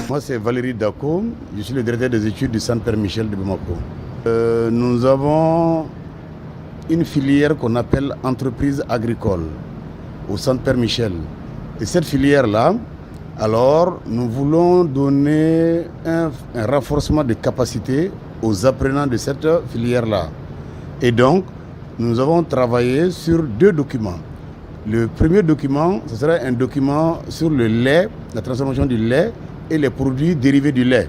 Moi, c'est Valérie Dako, je suis le directeur des études du Centre Père Michel de Bamako. Nous avons une filière qu'on appelle entreprise agricole au Centre Père Michel. Et cette filière-là, alors, nous voulons donner un renforcement de capacité aux apprenants de cette filière-là. Et donc, nous avons travaillé sur 2 documents. Le premier document, ce serait un document sur le lait, la transformation du lait et les produits dérivés du lait.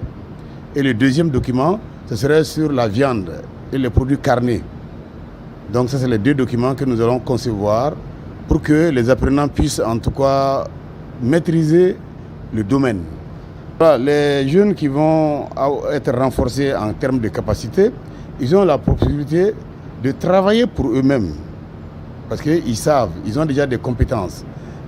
Et le deuxième document, ce serait sur la viande et les produits carnés. Donc ça, c'est les 2 documents que nous allons concevoir pour que les apprenants puissent en tout cas maîtriser le domaine. Les jeunes qui vont être renforcés en termes de capacité, ils ont la possibilité de travailler pour eux-mêmes. Parce qu'ils savent, ils ont déjà des compétences.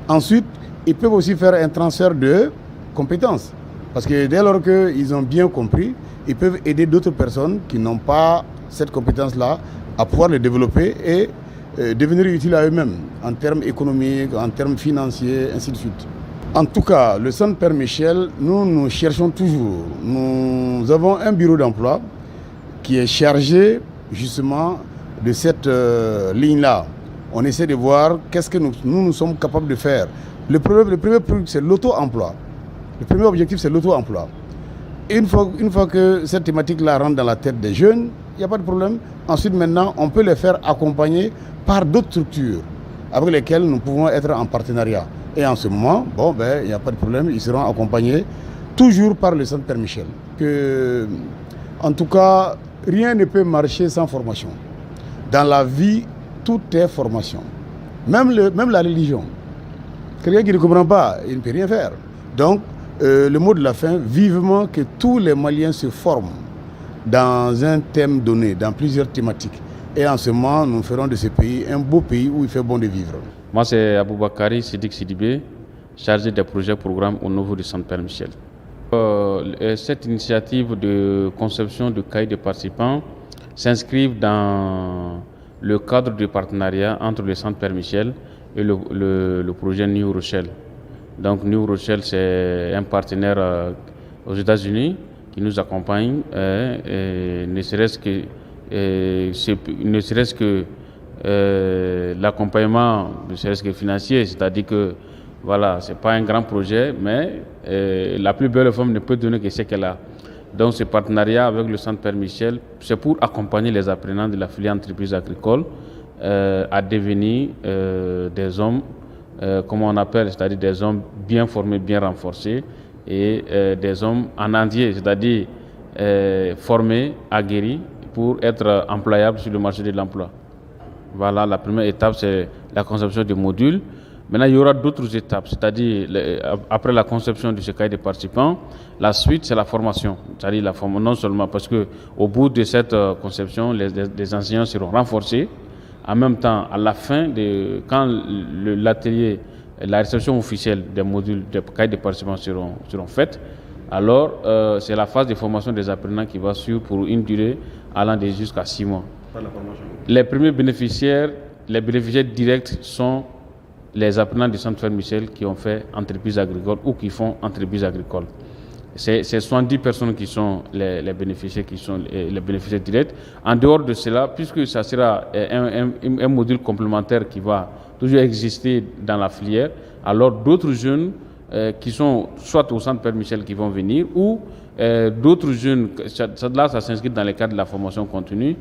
Ensuite, ils peuvent aussi faire un transfert de compétences. Parce que dès lors qu'ils ont bien compris, ils peuvent aider d'autres personnes qui n'ont pas cette compétence-là à pouvoir le développer et devenir utiles à eux-mêmes en termes économiques, en termes financiers, ainsi de suite. En tout cas, le Centre Père Michel, nous cherchons toujours. Nous avons un bureau d'emploi qui est chargé justement de cette ligne-là. On essaie de voir qu'est-ce que nous sommes capables de faire. Le premier truc, c'est l'auto-emploi. Le premier objectif, c'est l'auto-emploi. Une fois que cette thématique-là rentre dans la tête des jeunes, il n'y a pas de problème. Ensuite, maintenant, on peut les faire accompagner par d'autres structures avec lesquelles nous pouvons être en partenariat. Et en ce moment, il n'y a pas de problème, ils seront accompagnés toujours par le Centre Père Michel. En tout cas, rien ne peut marcher sans formation. Dans la vie, tout est formation. Même la religion. Quelqu'un qui ne comprend pas, il ne peut rien faire. Donc, le mot de la fin, vivement que tous les Maliens se forment dans un thème donné, dans plusieurs thématiques. Et en ce moment, nous ferons de ce pays un beau pays où il fait bon de vivre. Moi, c'est Aboubakari Sidik Sidibé, chargé des projets programmes au niveau du Centre Père Michel. Cette initiative de conception de cahiers de participants s'inscrit dans le cadre du partenariat entre le Centre Père Michel et le projet New Rochelle. Donc New Rochelle, c'est un partenaire aux États-Unis qui nous accompagne, ne serait-ce que l'accompagnement, ne serait-ce que financier, c'est-à-dire que voilà, c'est pas un grand projet, mais la plus belle femme ne peut donner que ce qu'elle a. Donc ce partenariat avec le Centre Père Michel, c'est pour accompagner les apprenants de la filière entreprise agricole à devenir des hommes, comme on appelle, c'est-à-dire des hommes bien formés, bien renforcés, et des hommes en entier, c'est-à-dire formés, aguerris, pour être employables sur le marché de l'emploi. Voilà, la première étape, c'est la conception des modules. Maintenant, il y aura d'autres étapes, c'est-à-dire après la conception de ce cahier de participants, la suite, c'est la formation. C'est-à-dire la formation, non seulement parce qu'au bout de cette conception, les enseignants seront renforcés. En même temps, à la fin, quand l'atelier, la réception officielle des modules, des cahiers de participants seront faites, alors c'est la phase de formation des apprenants qui va suivre pour une durée allant jusqu'à 6 mois. Les premiers bénéficiaires directs sont les apprenants du Centre Père Michel qui ont fait entreprise agricole ou qui font entreprise agricole. C'est 70 personnes qui sont les bénéficiaires directs. En dehors de cela, puisque ça sera un module complémentaire qui va toujours exister dans la filière, alors d'autres jeunes qui sont soit au Centre Père Michel qui vont venir ou d'autres jeunes, ça s'inscrit dans le cadre de la formation continue,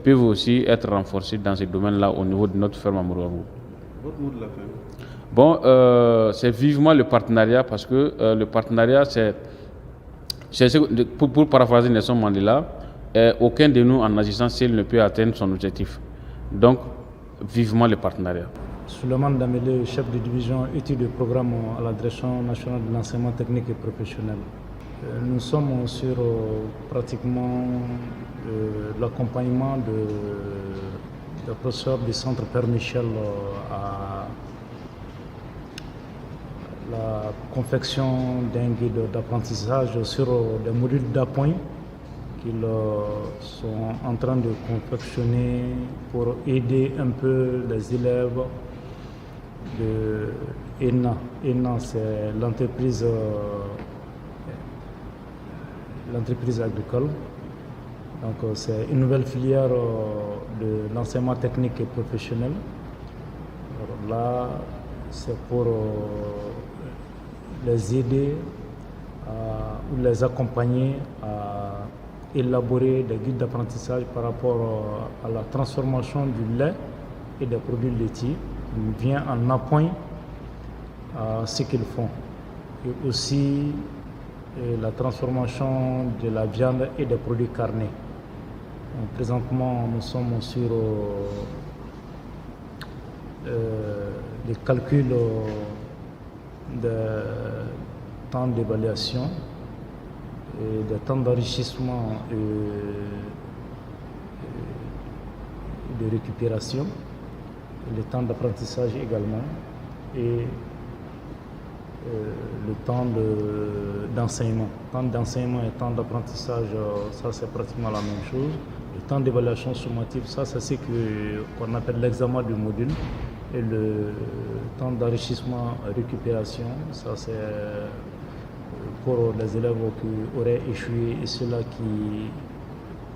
peuvent aussi être renforcés dans ce domaine-là au niveau de notre ferme à Mourarou. Votre mot de la fin? Bon, c'est vivement le partenariat parce que le partenariat, pour paraphraser Nelson Mandela, aucun de nous en agissant seul ne peut atteindre son objectif. Donc, vivement le partenariat. Souleymane Damélé, chef de division études et programmes à la Direction nationale de l'enseignement technique et professionnel. Nous sommes sur pratiquement l'accompagnement le professeur du centre Père Michel à la confection d'un guide d'apprentissage sur des modules d'appoint qu'ils sont en train de confectionner pour aider un peu les élèves de ENA. ENA, c'est l'entreprise agricole. Donc, c'est une nouvelle filière de l'enseignement technique et professionnel. Alors là, c'est pour les aider ou les accompagner à élaborer des guides d'apprentissage par rapport à la transformation du lait et des produits laitiers. Il vient en appoint à ce qu'ils font. Et aussi la transformation de la viande et des produits carnés. Donc, présentement, nous sommes sur les calculs des temps d'évaluation et des temps d'enrichissement et de récupération, et le temps d'apprentissage également, et le temps d'enseignement. Temps d'enseignement et temps d'apprentissage, ça c'est pratiquement la même chose. Le temps d'évaluation summative, ça c'est ce qu'on appelle l'examen du module. Et le temps d'enrichissement récupération, ça c'est pour les élèves qui auraient échoué et ceux-là qui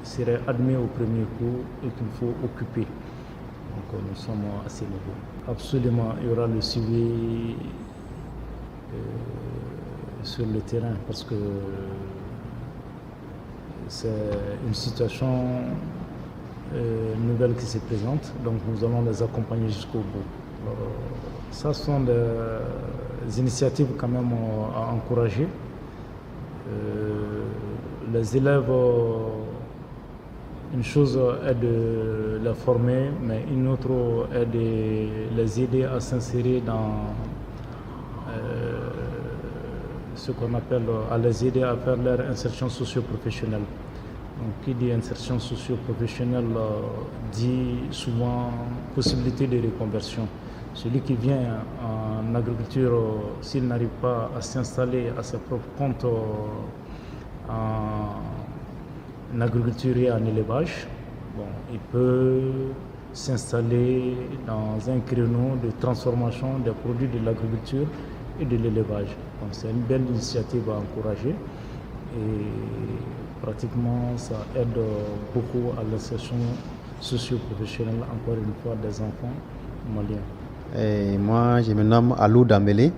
seraient admis au premier cours et qu'il faut occuper. Donc nous sommes à ce niveau. Absolument, il y aura le suivi sur le terrain parce que c'est une situation nouvelle qui se présente, donc nous allons les accompagner jusqu'au bout. Ça sont des initiatives quand même à encourager. Les élèves, une chose est de les former, mais une autre est de les aider à s'insérer dans ce qu'on appelle, à les aider à faire leur insertion socio-professionnelle. Donc, qui dit insertion socio-professionnelle dit souvent possibilité de reconversion. Celui qui vient en agriculture, s'il n'arrive pas à s'installer à ses propres comptes en agriculture et en élevage, bon, il peut s'installer dans un créneau de transformation des produits de l'agriculture et de l'élevage. Donc c'est une belle initiative à encourager et pratiquement ça aide beaucoup à l'insertion socio-professionnelle, encore une fois, des enfants maliens. Et moi, je me nomme Alou Dambélé,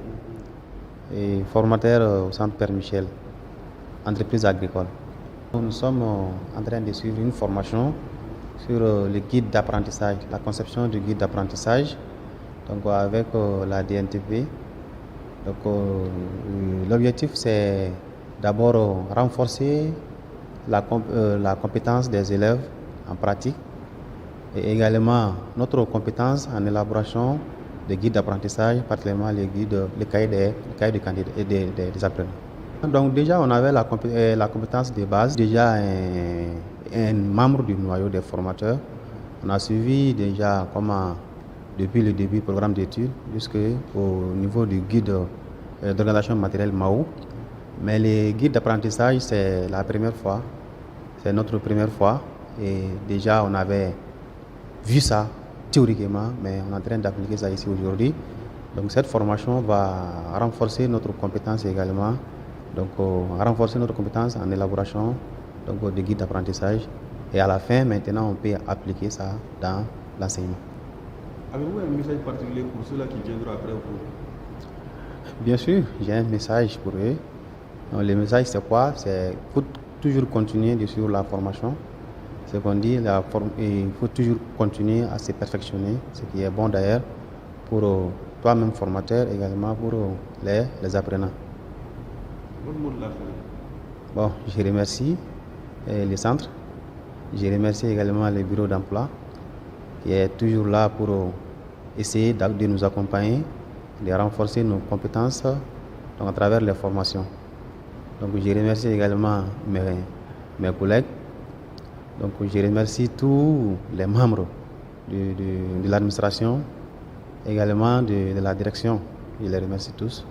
et formateur au centre Père Michel, entreprise agricole. Nous sommes en train de suivre une formation sur le guide d'apprentissage, la conception du guide d'apprentissage, donc avec la DNTP. Donc, l'objectif, c'est d'abord renforcer la compétence des élèves en pratique et également notre compétence en élaboration des guides d'apprentissage, particulièrement les cahiers de candidats et des apprenants. Donc déjà, on avait la compétence de base, déjà un membre du noyau des formateurs. On a suivi déjà depuis le début du programme d'études jusqu'au niveau du guide d'organisation matérielle MAO. Mais les guides d'apprentissage, c'est la première fois, c'est notre première fois. Et déjà, on avait vu ça théoriquement, mais on est en train d'appliquer ça ici aujourd'hui. Donc cette formation va renforcer notre compétence également, donc renforcer notre compétence en élaboration des guides d'apprentissage. Et à la fin, maintenant, on peut appliquer ça dans l'enseignement. Avez-vous un message particulier pour ceux-là qui viendront après vous? Bien sûr, j'ai un message pour eux. Donc, le message, c'est quoi? C'est qu'il faut toujours continuer sur la formation. C'est qu'on dit, il faut toujours continuer à se perfectionner, ce qui est bon d'ailleurs pour toi-même formateur, également pour les apprenants. Votre mot de la fin? Bon, je remercie les centres, je remercie également le bureau d'emploi qui est toujours là pour essayer de nous accompagner, de renforcer nos compétences à travers les formations. Donc je remercie également mes collègues. Donc je remercie tous les membres de l'administration, également de la direction. Je les remercie tous.